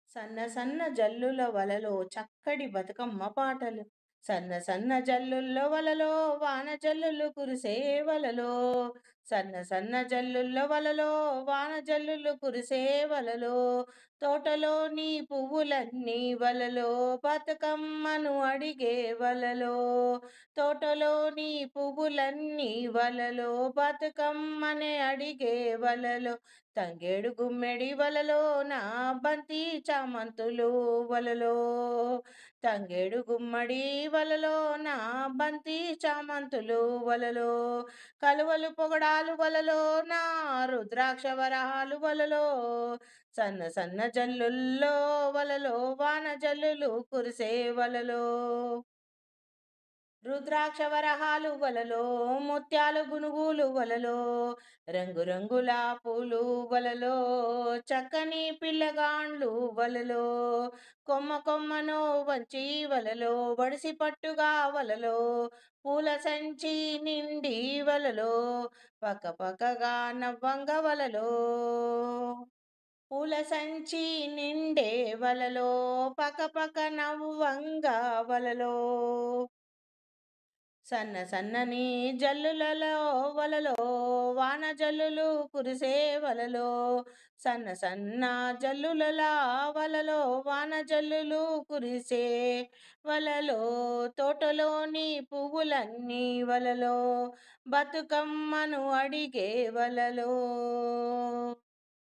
సన్న సన్న జల్లుల వలలో చక్కడి బతుకమ్మ పాటలు. సన్న సన్న జల్లుల్లో వలలో వాన జల్లులు కురిసే వలలో. సన్న సన్న జల్లుల్లో వలలో వాన జల్లులు కురిసే వలలో. తోటలోని పువ్వులన్నీ వలలో బతుకమ్మను అడిగే వలలో. తోటలోని పువ్వులన్నీ వలలో బతుకమ్మనే అడిగే వలలో. తంగేడు గుమ్మెడి వలలో నా బంతి చామంతులు వలలో. తంగేడు గుమ్మడి వలలో నా బంతి చామంతులు వలలో. కలువలు పొగడాలు వలలో నా రుద్రాక్ష వరహాలు వలలో. సన్న సన్న జల్లుల్లో వలలో వాన జల్లులు కురిసే వలలో. రుద్రాక్ష వరహాలు వలలో ముత్యాలు గునుగులు వలలో. రంగురంగుల పూలు వలలో చక్కని పిల్లగాండ్లు వలలో. కొమ్మ కొమ్మను వంచి వలలో వడిసి పట్టుగా వలలో. పూల సంచి నిండి వలలో పక్క పక్కగా నవ్వంగ వలలో. పూల సంచి నిండే వలలో పక్క పక్క నవ్వంగ వలలో. సన్న సన్నని జల్లులలో వలలో వాన జల్లులు కురిసే వలలో. సన్న సన్న జల్లుల వలలో వాన జల్లులు కురిసే వలలో. తోటలోని పువ్వులన్నీ వలలో బతుకమ్మను అడిగే వలలో.